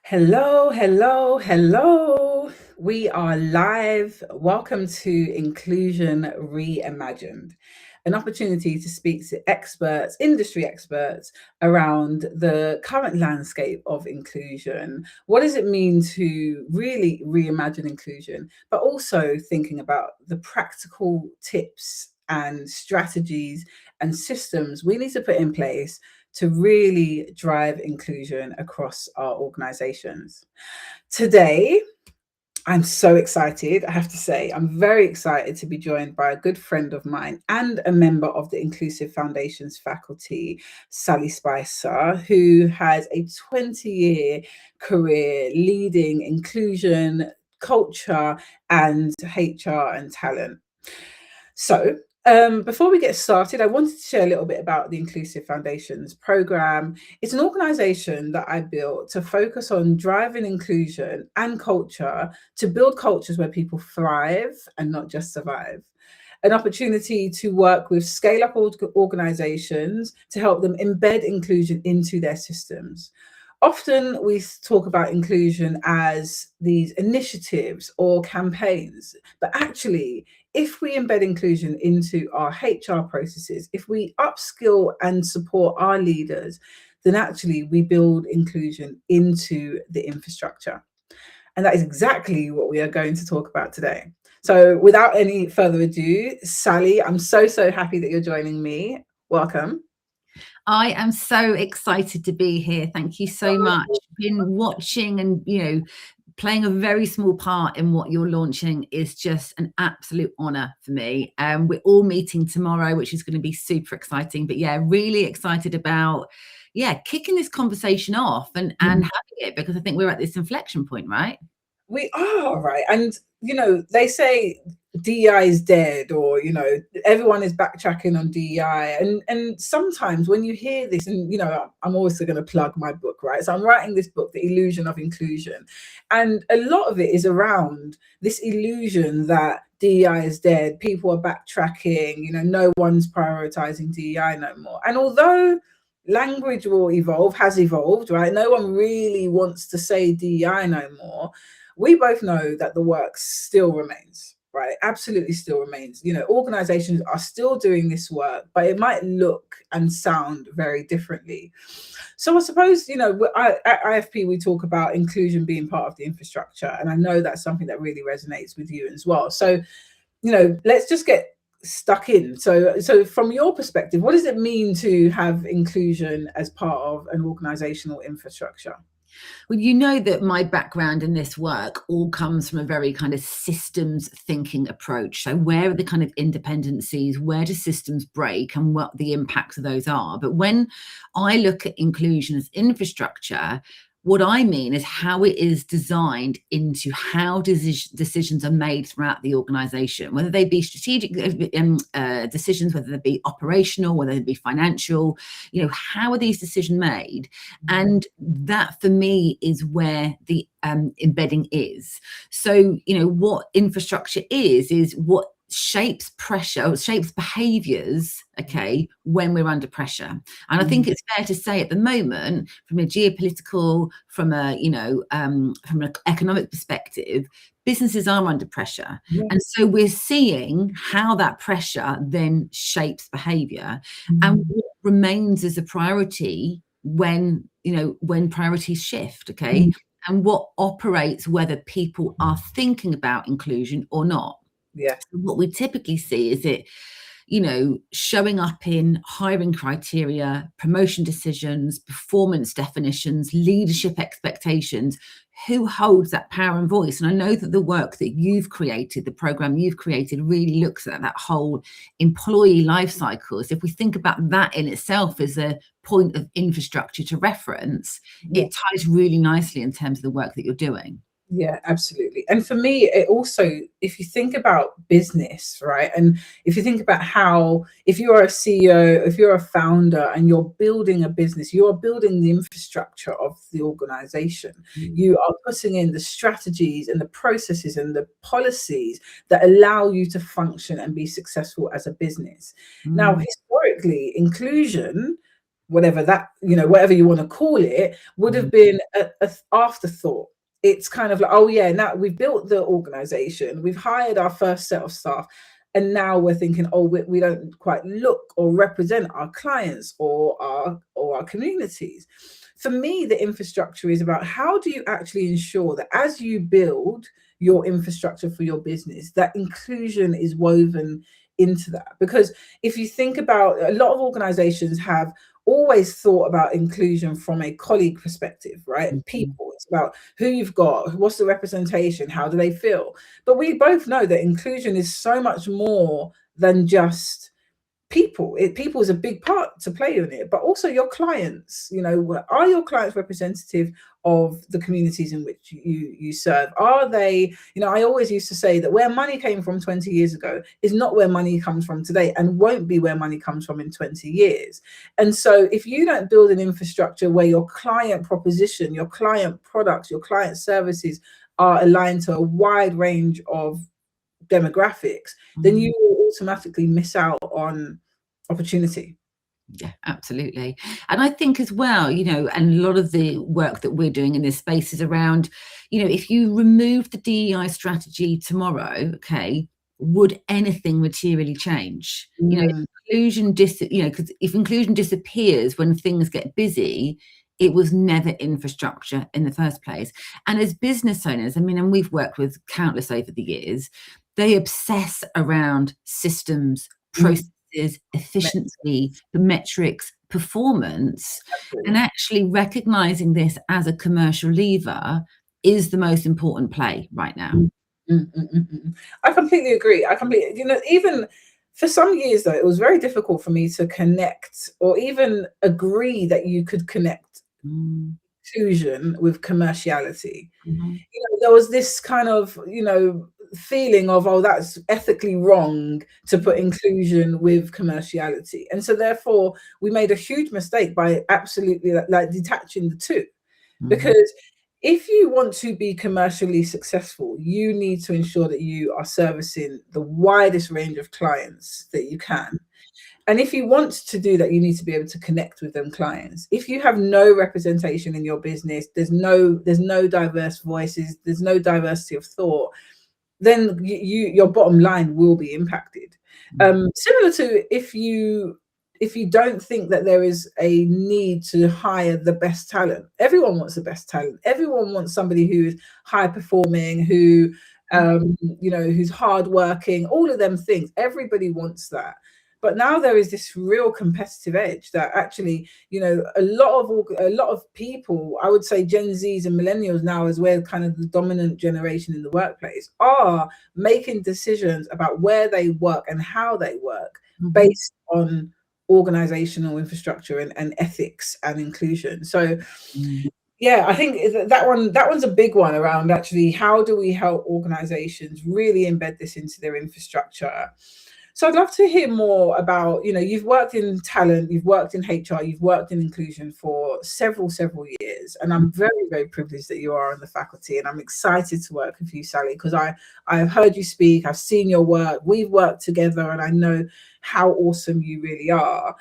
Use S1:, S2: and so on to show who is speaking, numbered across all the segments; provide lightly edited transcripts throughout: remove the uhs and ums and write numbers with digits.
S1: Hello, hello, hello. We are live. Welcome to Inclusion Reimagined, an opportunity to speak to experts, industry experts around the current landscape of inclusion. What does it mean to really reimagine inclusion, but also thinking about the practical tips and strategies and systems we need to put in place to really drive inclusion across our organizations. Today, I'm so excited. I have to say, I'm very excited to be joined by a good friend of mine and a member of the Inclusive Foundations faculty, Sally Spicer, who has a 20-year career leading inclusion, culture, and HR and talent. So, before we get started, I wanted to share a little bit about the Inclusive Foundations program. It's an organization that I built to focus on driving inclusion and culture to build cultures where people thrive and not just survive. An opportunity to work with scale up organizations to help them embed inclusion into their systems. Often we talk about inclusion as these initiatives or campaigns, but actually, if we embed inclusion into our HR processes, if we upskill and support our leaders, then actually we build inclusion into the infrastructure. And that is exactly what we are going to talk about today. So without any further ado, Sally, I'm so happy that you're joining me. Welcome.
S2: I am so excited to be here. Thank you so much. Been watching and, playing a very small part in what you're launching is just an absolute honor for me. We're all meeting tomorrow, which is going to be super exciting. But yeah, really excited about, kicking this conversation off and having it, because I think we're at this inflection point, right?
S1: We are, right. And, they say DEI is dead, or, everyone is backtracking on DEI. And sometimes when you hear this, and, I'm also going to plug my book, right? So I'm writing this book, The Illusion of Inclusion. And a lot of it is around this illusion that DEI is dead. People are backtracking, no one's prioritizing DEI no more. And although language will evolve, has evolved, right? No one really wants to say DEI no more. We both know that the work still remains, right? Absolutely still remains. Organizations are still doing this work, but it might look and sound very differently. So I suppose, at IFP, we talk about inclusion being part of the infrastructure. And I know that's something that really resonates with you as well. So, let's just get stuck in. So from your perspective, what does it mean to have inclusion as part of an organizational infrastructure?
S2: Well, you know that my background in this work all comes from a very kind of systems thinking approach. So where are the kind of independencies? Where do systems break and what the impacts of those are? But when I look at inclusion as infrastructure, what I mean is how it is designed into how decisions are made throughout the organization, whether they be strategic decisions, whether they be operational, whether they be financial, how are these decisions made? And that for me is where the embedding is. So, what infrastructure is what shapes pressure, shapes behaviors, when we're under pressure. And I think it's fair to say at the moment, from a geopolitical, from an economic perspective, businesses are under pressure. Yeah. And so we're seeing how that pressure then shapes behavior and what remains as a priority when priorities shift, and what operates whether people are thinking about inclusion or not.
S1: Yeah.
S2: So what we typically see is it, showing up in hiring criteria, promotion decisions, performance definitions, leadership expectations. Who holds that power and voice? And I know that the work that you've created, the program you've created, really looks at that whole employee life cycle. So if we think about that in itself as a point of infrastructure to reference, it ties really nicely in terms of the work that you're doing.
S1: Yeah, absolutely. And for me, it also, if you think about business, right? And if you think about how, if you're a CEO, if you're a founder and you're building a business, you are building the infrastructure of the organization. You are putting in the strategies and the processes and the policies that allow you to function and be successful as a business. Now, historically, inclusion whatever that, whatever you want to call it, would have been a afterthought. It's kind of like, oh yeah, now we've built the organization, we've hired our first set of staff, and now we're thinking, oh, we don't quite look or represent our clients or our communities. For me, the infrastructure is about how do you actually ensure that as you build your infrastructure for your business, that inclusion is woven into that. Because if you think about, a lot of organizations have always thought about inclusion from a colleague perspective, right? People, it's about who you've got, what's the representation, how do they feel? But we both know that inclusion is so much more than just people. People is a big part to play in it, but also your clients. Are your clients representative of the communities in which you serve? Are they, I always used to say that where money came from 20 years ago is not where money comes from today, and won't be where money comes from in 20 years. And so if you don't build an infrastructure where your client proposition, your client products, your client services are aligned to a wide range of demographics, then you will automatically miss out on opportunity.
S2: Yeah, absolutely. And I think as well, and a lot of the work that we're doing in this space is around, if you remove the DEI strategy tomorrow, okay, would anything materially change? Inclusion, because if inclusion disappears when things get busy, it was never infrastructure in the first place. And as business owners, and we've worked with countless over the years, they obsess around systems, processes, efficiency, the metrics, performance. Absolutely. And actually recognizing this as a commercial lever is the most important play right now.
S1: I completely agree. Even for some years though, it was very difficult for me to connect or even agree that you could connect inclusion with commerciality. There was this kind of, feeling of, oh, that's ethically wrong to put inclusion with commerciality. And so therefore we made a huge mistake by absolutely like detaching the two. Because if you want to be commercially successful, you need to ensure that you are servicing the widest range of clients that you can. And if you want to do that, you need to be able to connect with them clients. If you have no representation in your business, there's no diverse voices, there's no diversity of thought, then your bottom line will be impacted. Similar to if you don't think that there is a need to hire the best talent. Everyone wants the best talent. Everyone wants somebody who is high performing, who who's hardworking, all of them things. Everybody wants that. But now there is this real competitive edge that actually, a lot of people, I would say Gen Zs and millennials now, as we're kind of the dominant generation in the workplace, are making decisions about where they work and how they work based on organizational infrastructure and ethics and inclusion. So yeah, I think that one's a big one around actually how do we help organizations really embed this into their infrastructure. So I'd love to hear more about, you've worked in talent, you've worked in HR, you've worked in inclusion for several years. And I'm very, very privileged that you are on the faculty. And I'm excited to work with you, Sally, because I've heard you speak, I've seen your work, we've worked together, and I know how awesome you really are.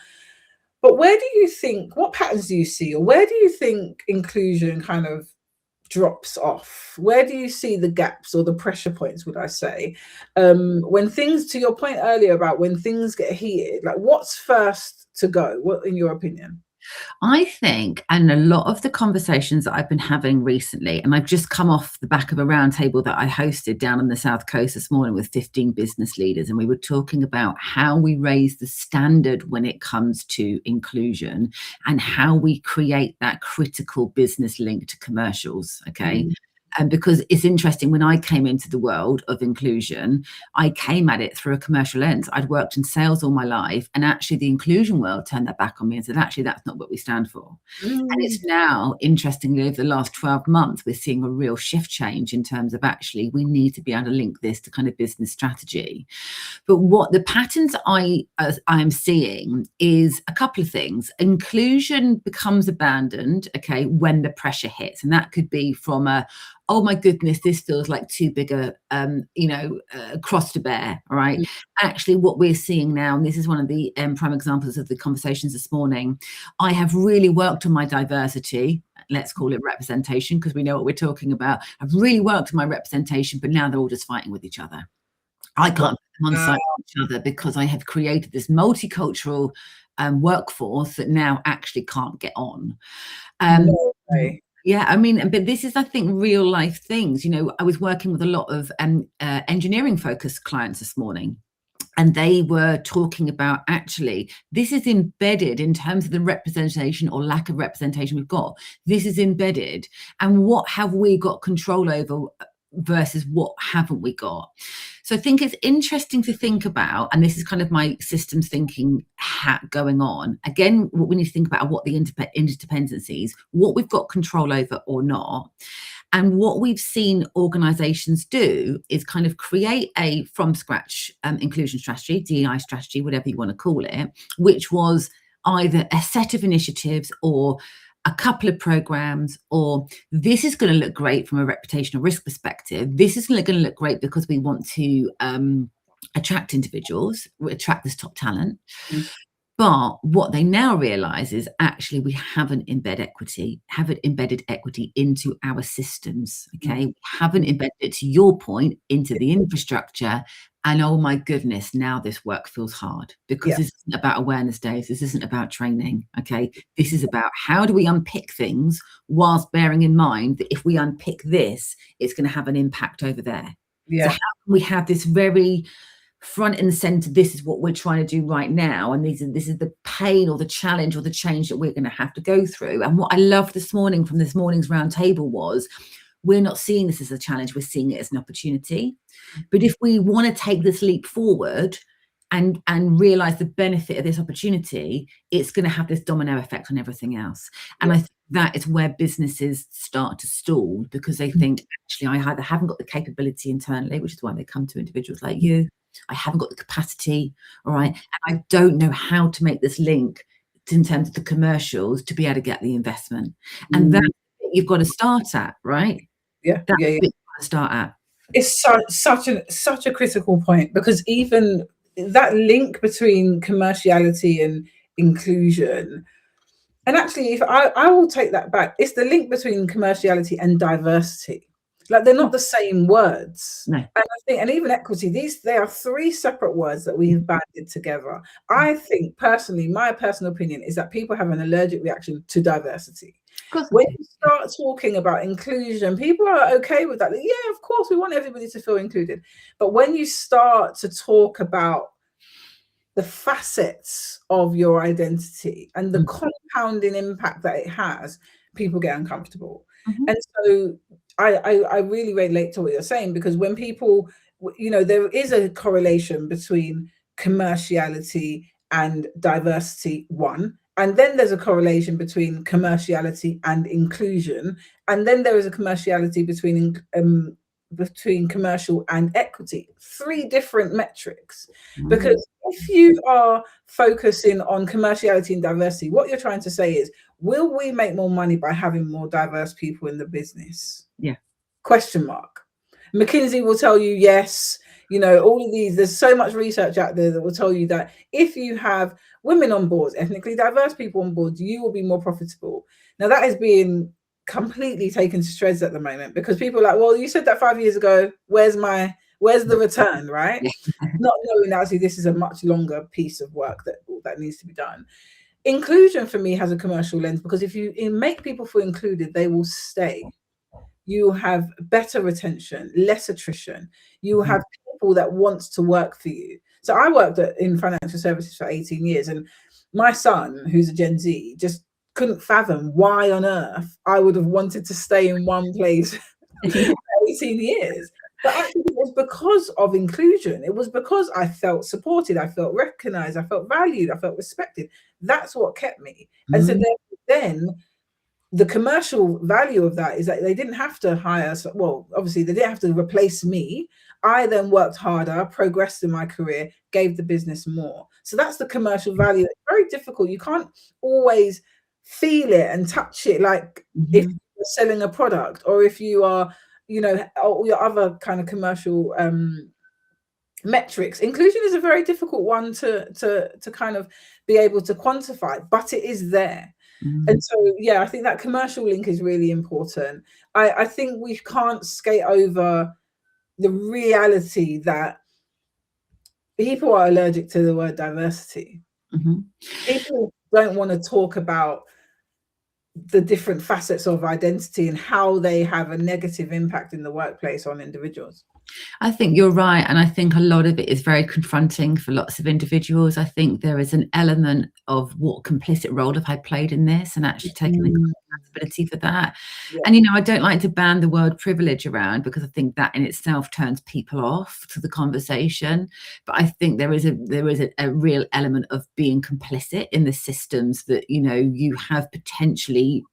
S1: But what patterns do you see, or where do you think inclusion kind of drops off? Where do you see the gaps or the pressure points, would I say, when things, to your point earlier about when things get heated, like what's first to go? What, in your opinion?
S2: I think, and a lot of the conversations that I've been having recently, and I've just come off the back of a roundtable that I hosted down on the South Coast this morning with 15 business leaders, and we were talking about how we raise the standard when it comes to inclusion and how we create that critical business link to commercials, okay? And because it's interesting, when I came into the world of inclusion, I came at it through a commercial lens. I'd worked in sales all my life, and actually the inclusion world turned that back on me and said, actually, that's not what we stand for. And it's now, interestingly, over the last 12 months, we're seeing a real shift change in terms of actually we need to be able to link this to kind of business strategy. But what the patterns I'm seeing is a couple of things. Inclusion becomes abandoned, okay, when the pressure hits. And that could be from a oh my goodness, this feels like too big a cross to bear. All right. Actually, what we're seeing now, and this is one of the prime examples of the conversations this morning, I have really worked on my diversity. Let's call it representation, because we know what we're talking about. I've really worked on my representation, but now they're all just fighting with each other. I can't put them on side with each other because I have created this multicultural workforce that now actually can't get on.
S1: No way.
S2: Yeah, I mean, but this is, I think, real life things. You know, I was working with a lot of engineering focused clients this morning, and they were talking about, actually, this is embedded in terms of the representation or lack of representation we've got. This is embedded. And what have we got control over versus what haven't we got? So I think it's interesting to think about, and this is kind of my systems thinking hat going on. Again, what we need to think about are what the interdependencies, what we've got control over or not. And what we've seen organizations do is kind of create a from scratch inclusion strategy, DEI strategy, whatever you want to call it, which was either a set of initiatives or a couple of programs, or this is going to look great from a reputational risk perspective. This is going to look great because we want to attract individuals, attract this top talent. But what they now realize is actually we haven't embedded equity into our systems. Okay, we haven't embedded it, to your point, into the infrastructure. And oh my goodness, now this work feels hard because this isn't about awareness days. This isn't about training. Okay, this is about how do we unpick things whilst bearing in mind that if we unpick this, it's going to have an impact over there. So how can we have this very front and center, this is what we're trying to do right now, and this is the pain or the challenge or the change that we're going to have to go through. And what I loved this morning from this morning's roundtable was, we're not seeing this as a challenge, we're seeing it as an opportunity. But if we want to take this leap forward and realize the benefit of this opportunity, it's going to have this domino effect on everything else. And I think that is where businesses start to stall, because they think, actually, I either haven't got the capability internally, which is why they come to individuals like you, I haven't got the capacity, all right, and I don't know how to make this link in terms of the commercials to be able to get the investment. And that's what you've got to start at, right? That's what you've got to start at.
S1: It's such a critical point, because even that link between commerciality and inclusion, and actually, if I will take that back, it's the link between commerciality and diversity. Like, they're not the same words.
S2: No.
S1: And I think, and even equity, they are three separate words that we've banded together. I think personally, my personal opinion is that people have an allergic reaction to diversity. When you start talking about inclusion, people are okay with that. Yeah, of course, we want everybody to feel included. But when you start to talk about the facets of your identity and the compounding impact that it has, people get uncomfortable. And so I really relate to what you're saying, because when people, you know, there is a correlation between commerciality and diversity, one, and then there's a correlation between commerciality and inclusion, and then there is a commerciality between commercial and equity. Three different metrics. Because if you are focusing on commerciality and diversity, what you're trying to say is, will we make more money by having more diverse people in the business? Question mark. McKinsey will tell you yes. You know, all of these, there's so much research out there that will tell you that if you have women on boards, ethnically diverse people on boards, you will be more profitable. Now, that is being completely taken to shreds at the moment, because people are like, well, you said that 5 years ago, where's the return, right? Not knowing that actually this is a much longer piece of work that needs to be done. Inclusion for me has a commercial lens, because if you make people feel included, they will stay. You have better retention, less attrition. You have people that want to work for you. So I worked in financial services for 18 years, and my son, who's a Gen Z, just couldn't fathom why on earth I would have wanted to stay in one place for 18 years. But actually, it was because of inclusion. It was because I felt supported, I felt recognized, I felt valued, I felt respected. That's what kept me. And so then the commercial value of that is that they didn't have to hire, well, obviously they didn't have to replace me. I then worked harder, progressed in my career, gave the business more. So that's the commercial value. It's very difficult. You can't always feel it and touch it like if you're selling a product, or if you are you know, all your other kind of commercial metrics, inclusion is a very difficult one to kind of be able to quantify, but it is there. And so, yeah, I think that commercial link is really important. I think we can't skate over the reality that people are allergic to the word diversity. People don't want to talk about the different facets of identity and how they have a negative impact in the workplace on individuals.
S2: I think you're right. And I think a lot of it is very confronting for lots of individuals. I think there is an element of what complicit role have I played in this, and actually taking accountability for that.
S1: Yeah.
S2: And, you know, I don't like to ban the word privilege around, because I think that in itself turns people off to the conversation. But I think there is a real element of being complicit in the systems that, you know, you have potentially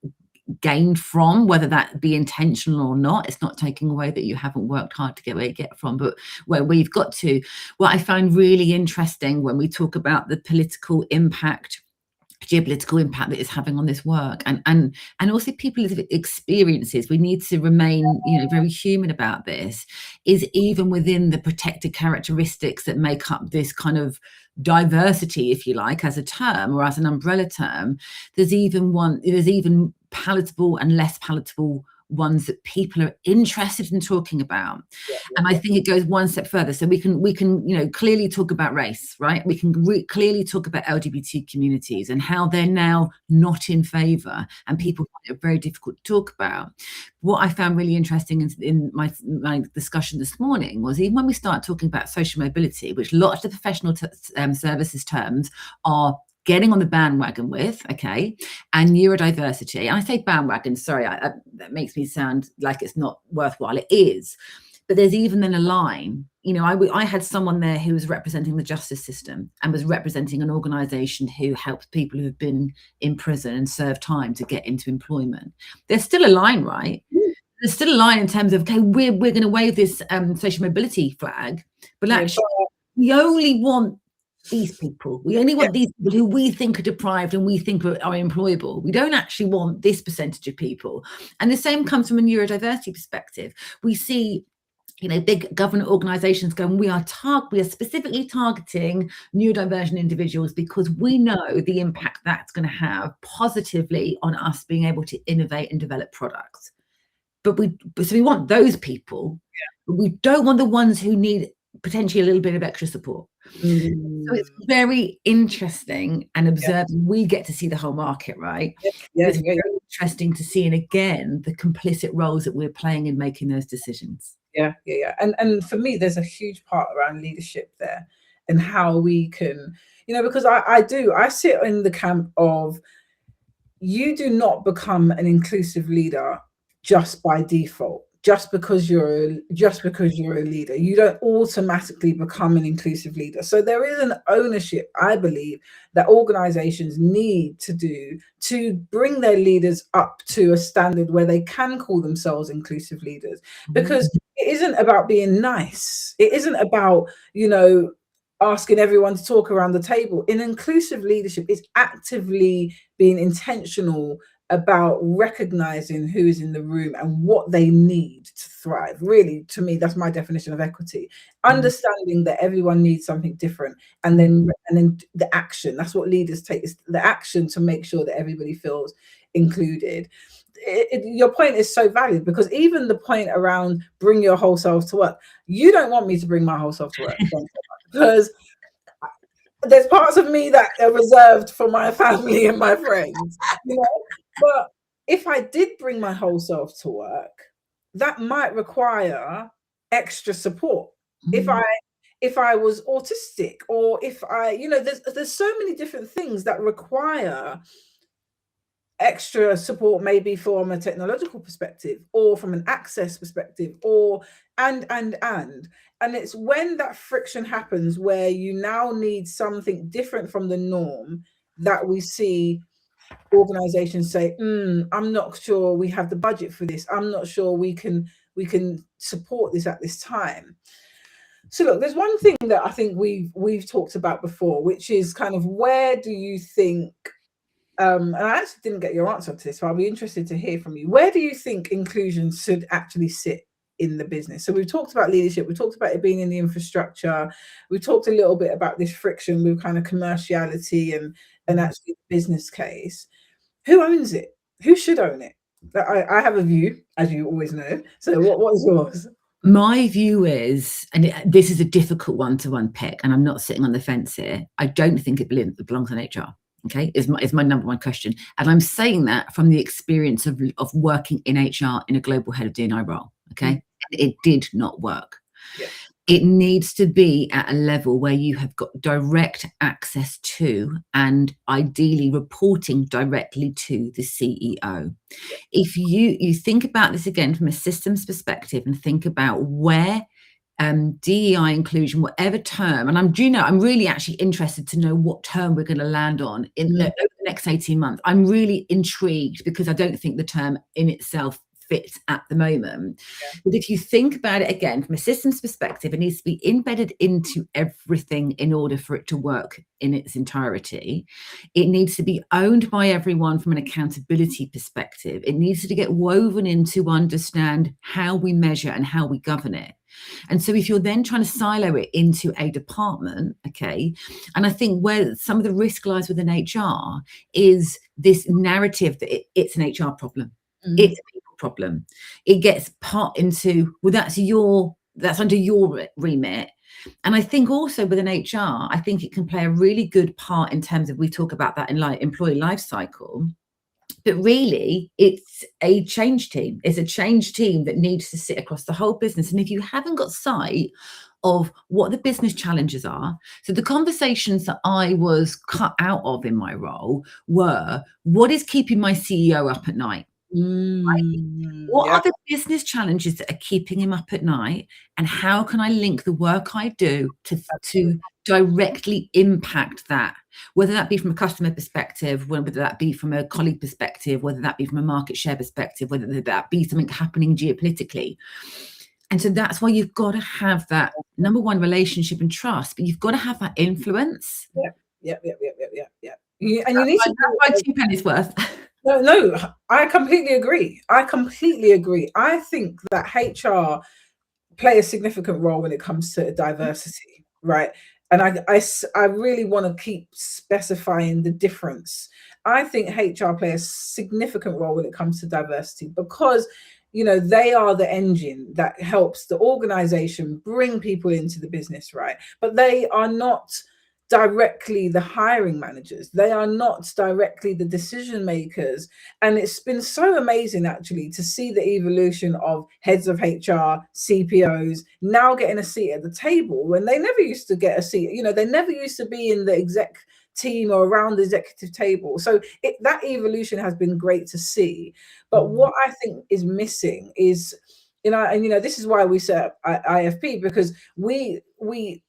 S2: gained from, whether that be intentional or not. It's not taking away that you haven't worked hard to get where you get from, but where we've got to. What I find really interesting when we talk about the political impact, geopolitical impact that is having on this work, and also people's experiences, we need to remain, you know, very human about this, is even within the protected characteristics that make up this kind of diversity, if you like, as a term or as an umbrella term, there's even palatable and less palatable ones that people are interested in talking about. And I think it goes one step further. So we can, you know, clearly talk about race, right? We can clearly talk about LGBT communities and how they're now not in favor, and people find it very difficult to talk about. What I found really interesting in my discussion this morning was, even when we start talking about social mobility, which lots of professional services terms are getting on the bandwagon with, okay, and neurodiversity. And I say bandwagon, sorry, that makes me sound like it's not worthwhile. It is. But there's even then a line. You know, I had someone there who was representing the justice system and was representing an organisation who helps people who have been in prison and served time to get into employment. There's still a line, right? There's still a line in terms of, okay, we're going to wave this social mobility flag, but actually we only want these people. We only want these people who we think are deprived and we think are employable. We don't actually want this percentage of people. And the same comes from a neurodiversity perspective. We see, you know, big government organizations going, we are specifically targeting neurodivergent individuals because we know the impact that's going to have positively on us being able to innovate and develop products. So we want those people, but we don't want the ones who need potentially a little bit of extra support. So it's very interesting and observing. We get to see the whole market, right? It's very interesting to see, and again, the complicit roles that we're playing in making those decisions.
S1: And for me, there's a huge part around leadership there, and how we can, you know, because I sit in the camp of, you do not become an inclusive leader just by default. Just because you're a leader, you don't automatically become an inclusive leader. So there is an ownership, I believe, that organizations need to do to bring their leaders up to a standard where they can call themselves inclusive leaders. Because it isn't about being nice. It isn't about, you know, asking everyone to talk around the table. In inclusive leadership, it's actively being intentional about recognizing who is in the room and what they need to thrive. Really, to me, that's my definition of equity. Understanding that everyone needs something different, and then the action. That's what leaders take, is the action to make sure that everybody feels included. Your point is so valid, because even the point around bring your whole self to work, you don't want me to bring my whole self to work, because there's parts of me that are reserved for my family and my friends, you know. But if I did bring my whole self to work, that might require extra support. If I was autistic, or if I, you know, there's so many different things that require extra support, maybe from a technological perspective or from an access perspective, or and it's when that friction happens where you now need something different from the norm that we see organizations say, I'm not sure we have the budget for this. I'm not sure we can support this at this time. So look, there's one thing that I think we've talked about before, which is kind of, where do you think, and I actually didn't get your answer to this, so I'll be interested to hear from you. Where do you think inclusion should actually sit in the business. So we've talked about leadership, we talked about it being in the infrastructure, we talked a little bit about this friction with kind of commerciality and actually the business case. Who owns it? Who should own it? I have a view, as you always know. So what's yours?
S2: My view is, and this is a difficult one to unpick, and I'm not sitting on the fence here, I don't think it belongs on HR. Okay, is my number one question. And I'm saying that from the experience of working in HR in a global head of D&I role. Okay, it did not work.
S1: Yeah.
S2: It needs to be at a level where you have got direct access to, and ideally reporting directly to, the CEO.
S1: Yeah.
S2: If you think about this again from a systems perspective and think about where DEI inclusion, whatever term, and I'm really actually interested to know what term we're going to land on in over the next 18 months. I'm really intrigued because I don't think the term in itself fits at the moment.
S1: Yeah.
S2: But if you think about it again from a systems perspective, it needs to be embedded into everything in order for it to work in its entirety. It needs to be owned by everyone from an accountability perspective. It needs to get woven in to understand how we measure and how we govern it. And so if you're then trying to silo it into a department, okay, and I think where some of the risk lies within HR is this narrative that it's an HR problem. It's a people problem. It gets part into, well, that's under your remit. And I think also within HR, I think it can play a really good part in terms of, we talk about that in employee life cycle. But really, it's a change team. It's a change team that needs to sit across the whole business. And if you haven't got sight of what the business challenges are, so the conversations that I was cut out of in my role were, what is keeping my CEO up at night? What are the business challenges that are keeping him up at night? And how can I link the work I do to directly impact that? Whether that be from a customer perspective, whether that be from a colleague perspective, whether that be from a market share perspective, whether that be something happening geopolitically. And so that's why you've got to have that, number one, relationship and trust, but you've got to have that influence.
S1: Yeah. And you need to
S2: buy 2 pennies worth.
S1: No, I completely agree. I think that HR play a significant role when it comes to diversity, right? And I really want to keep specifying the difference. I think HR play a significant role when it comes to diversity because, they are the engine that helps the organization bring people into the business, right? But they are not directly the hiring managers. They are not directly the decision makers. And it's been so amazing actually to see the evolution of heads of HR, CPOs now getting a seat at the table when they never used to get a seat. They never used to be in the exec team or around the executive table. So that evolution has been great to see. But what I think is missing is, this is why we set up IFP, because we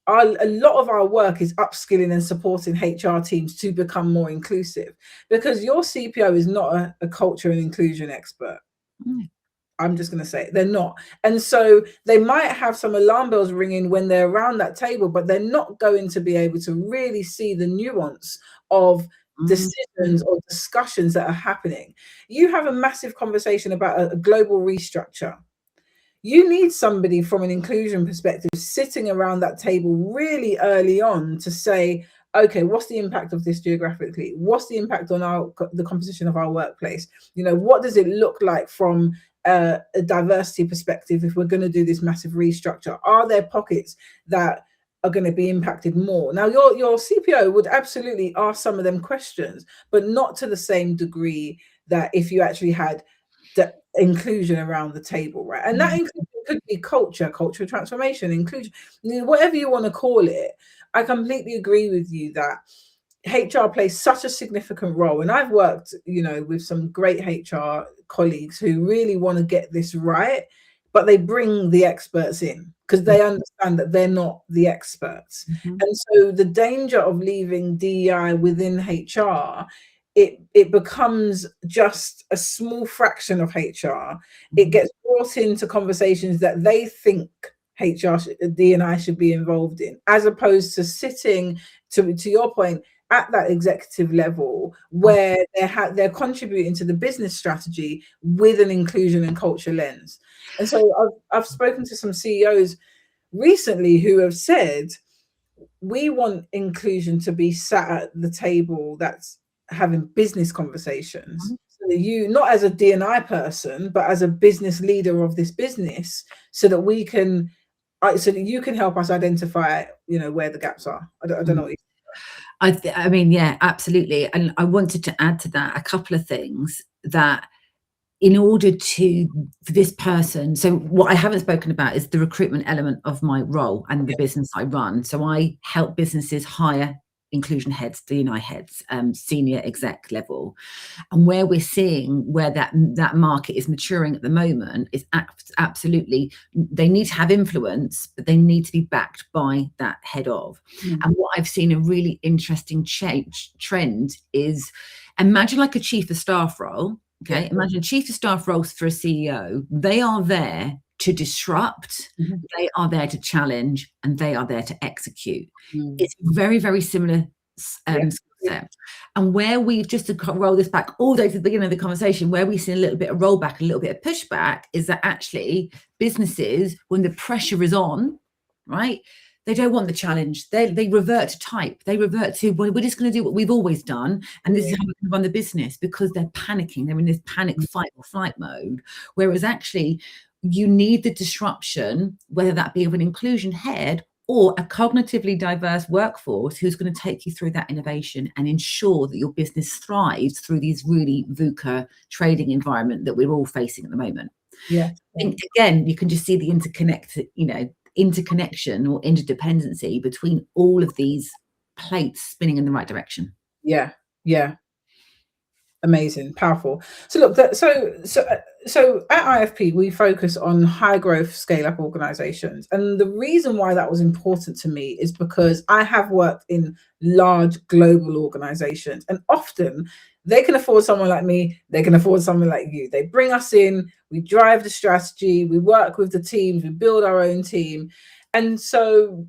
S1: are, a lot of our work is upskilling and supporting HR teams to become more inclusive, because your CPO is not a culture and inclusion expert. I'm just going to say it. They're not. And so they might have some alarm bells ringing when they're around that table, but they're not going to be able to really see the nuance of decisions or discussions that are happening. You have a massive conversation about a global restructure. You need somebody from an inclusion perspective sitting around that table really early on to say, okay, what's the impact of this geographically? What's the impact on the composition of our workplace? What does it look like from a diversity perspective if we're going to do this massive restructure? Are there pockets that are going to be impacted more? Now, your CPO would absolutely ask some of them questions, but not to the same degree that if you actually had the inclusion around the table, right? And that inclusion could be culture transformation, inclusion, whatever you want to call it. I completely agree with you that HR plays such a significant role. And I've worked, with some great HR colleagues who really want to get this right, but they bring the experts in because they understand that they're not the experts. And so the danger of leaving DEI within HR, it becomes just a small fraction of HR. It gets brought into conversations that they think HR, D&I should be involved in, as opposed to sitting, to your point, at that executive level where they're contributing to the business strategy with an inclusion and culture lens. And so I've spoken to some CEOs recently who have said, we want inclusion to be sat at the table that's having business conversations. So that you, not as a D&I person, but as a business leader of this business, so that we can, so that you can help us identify, where the gaps are. I don't know what you think.
S2: I mean, yeah, absolutely. And I wanted to add to that a couple of things that in order for this person, so what I haven't spoken about is the recruitment element of my role and the business I run. So I help businesses hire inclusion heads, D&I heads, senior exec level. And where we're seeing where that market is maturing at the moment is absolutely, they need to have influence, but they need to be backed by that head of. And what I've seen a really interesting trend is, imagine like a chief of staff role. Okay, imagine chief of staff roles for a CEO. They are there to disrupt, they are there to challenge, and they are there to execute. It's very, very similar skill set. And where we've, just to roll this back all the way to the beginning of the conversation, where we see a little bit of rollback, a little bit of pushback, is that actually businesses, when the pressure is on, right, they don't want the challenge. They revert to type. They revert to, well, we're just going to do what we've always done, and this is how we can run the business, because they're panicking. They're in this panic, fight or flight mode. Whereas actually, you need the disruption, whether that be of an inclusion head or a cognitively diverse workforce who's going to take you through that innovation and ensure that your business thrives through these really VUCA trading environment that we're all facing at the moment.
S1: Yeah.
S2: I think, again, you can just see the interconnection or interdependency between all of these plates spinning in the right direction.
S1: Yeah. Amazing, powerful. So look, so at IFP we focus on high growth, scale up organizations, and the reason why that was important to me is because I have worked in large global organizations, and often they can afford someone like me, they can afford someone like you. They bring us in, we drive the strategy, we work with the teams, we build our own team. And so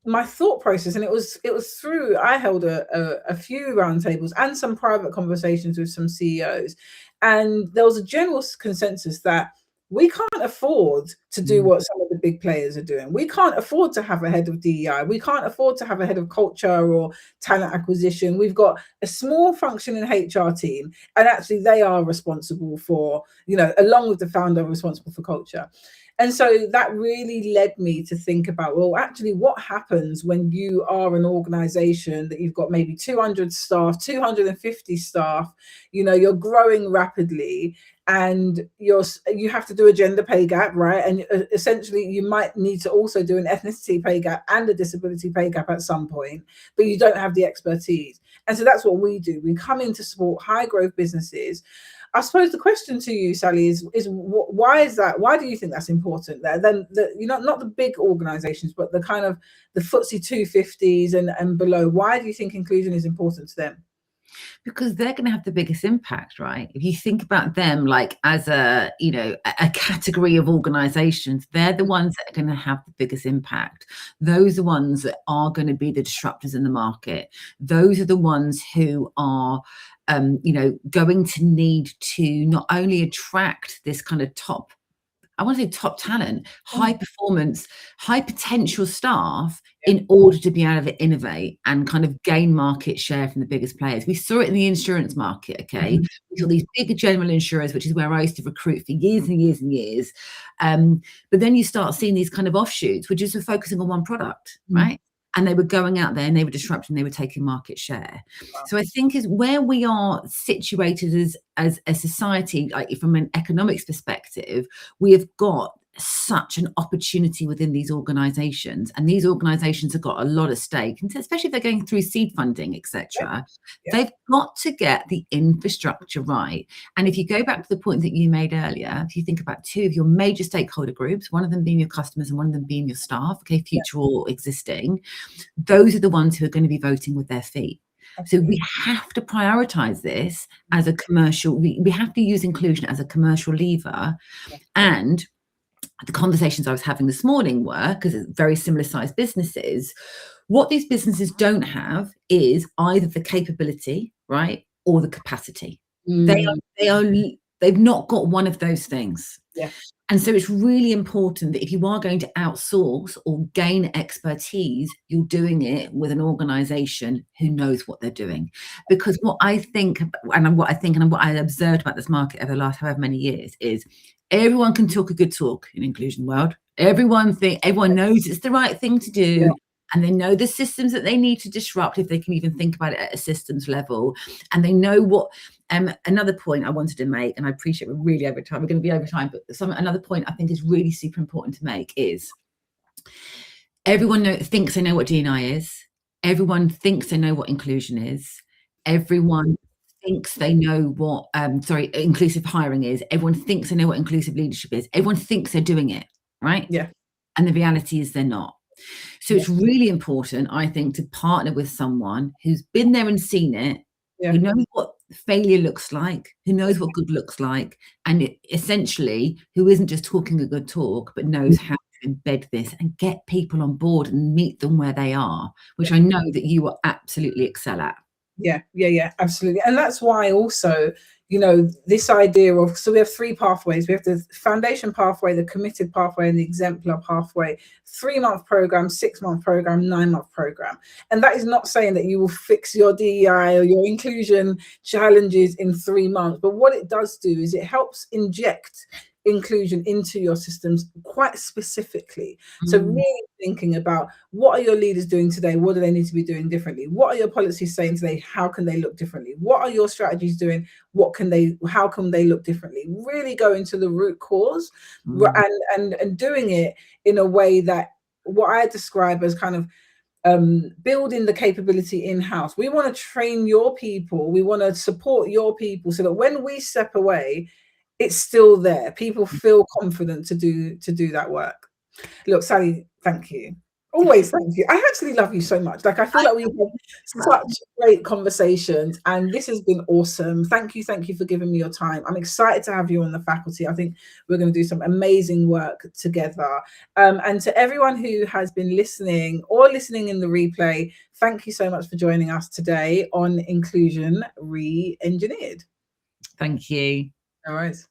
S1: my thought process, and it was through, I held a few roundtables and some private conversations with some CEOs, and there was a general consensus that we can't afford to do what some of the big players are doing. We can't afford to have a head of DEI. We can't afford to have a head of culture or talent acquisition. We've got a small functioning HR team, and actually they are responsible for, along with the founder, responsible for culture. And so that really led me to think about, well, actually, what happens when you are an organization that you've got maybe 200 staff, 250 staff, you're growing rapidly, and you have to do a gender pay gap, right? And essentially you might need to also do an ethnicity pay gap and a disability pay gap at some point, but you don't have the expertise. And so that's what we do. We come in to support high growth businesses. I suppose the question to you, Sally, is why is that? Why do you think that's important? Then not the big organizations, but the kind of the FTSE 250s and below. Why do you think inclusion is important to them?
S2: Because they're going to have the biggest impact, right? If you think about them like as a category of organizations, they're the ones that are going to have the biggest impact. Those are the ones that are going to be the disruptors in the market. Those are the ones who are going to need to not only attract this kind of top talent, high performance, high potential staff in order to be able to innovate and kind of gain market share from the biggest players. We saw it in the insurance market, okay? We saw these big general insurers, which is where I used to recruit for years and years and years. But then you start seeing these kind of offshoots, which is focusing on one product, right? And they were going out there and they were disrupting, they were taking market share. Wow. So I think is where we are situated as a society, like from an economics perspective, we have got such an opportunity within these organizations, and these organizations have got a lot at stake, and especially if they're going through seed funding, etc. They've got to get the infrastructure right. And if you go back to the point that you made earlier, if you think about two of your major stakeholder groups, one of them being your customers and one of them being your staff, okay, future or existing, those are the ones who are going to be voting with their feet. So we have to prioritize this as a commercial, we have to use inclusion as a commercial lever. And the conversations I was having this morning were, because it's very similar sized businesses, What these businesses don't have is either the capability, right, or the capacity. They've not got one of those things.
S1: Yeah.
S2: And so it's really important that if you are going to outsource or gain expertise, you're doing it with an organization who knows what they're doing. Because what I think and what I observed about this market over the last however many years is everyone can talk a good talk in inclusion world. Everyone knows it's the right thing to do.
S1: Yeah.
S2: And they know the systems that they need to disrupt, if they can even think about it at a systems level. And they know what, another point I wanted to make, and I appreciate we're really over time, we're going to be over time, but another point I think is really super important to make is everyone thinks they know what D&I is. Everyone thinks they know what inclusion is. Everyone thinks they know what, inclusive hiring is. Everyone thinks they know what inclusive leadership is. Everyone thinks they're doing it, right?
S1: Yeah.
S2: And the reality is they're not. So it's really important, I think, to partner with someone who's been there and seen it, who knows what failure looks like, who knows what good looks like, and essentially who isn't just talking a good talk, but knows how to embed this and get people on board and meet them where they are, which I know that you will absolutely excel at.
S1: Yeah, absolutely. And that's why also, this idea of, so we have 3 pathways. We have the foundation pathway, the committed pathway, and the exemplar pathway. 3-month program, 6-month program, 9-month program. And that is not saying that you will fix your DEI or your inclusion challenges in 3 months. But what it does do is it helps inject inclusion into your systems quite specifically. So really thinking about, what are your leaders doing today? What do they need to be doing differently? What are your policies saying today? How can they look differently? What are your strategies doing? How can they look differently? Really go into the root cause and doing it in a way that what I describe as kind of building the capability in-house. We want to train your people. We want to support your people so that when we step away, it's still there. People feel confident to do that work. Look, Sally, thank you. Always thank you. I actually love you so much. Like, I feel like we've had such great conversations, and this has been awesome. Thank you for giving me your time. I'm excited to have you on the faculty. I think we're going to do some amazing work together. And to everyone who has been listening or listening in the replay, thank you so much for joining us today on Inclusion Re-Engineered.
S2: Thank you.
S1: No worries.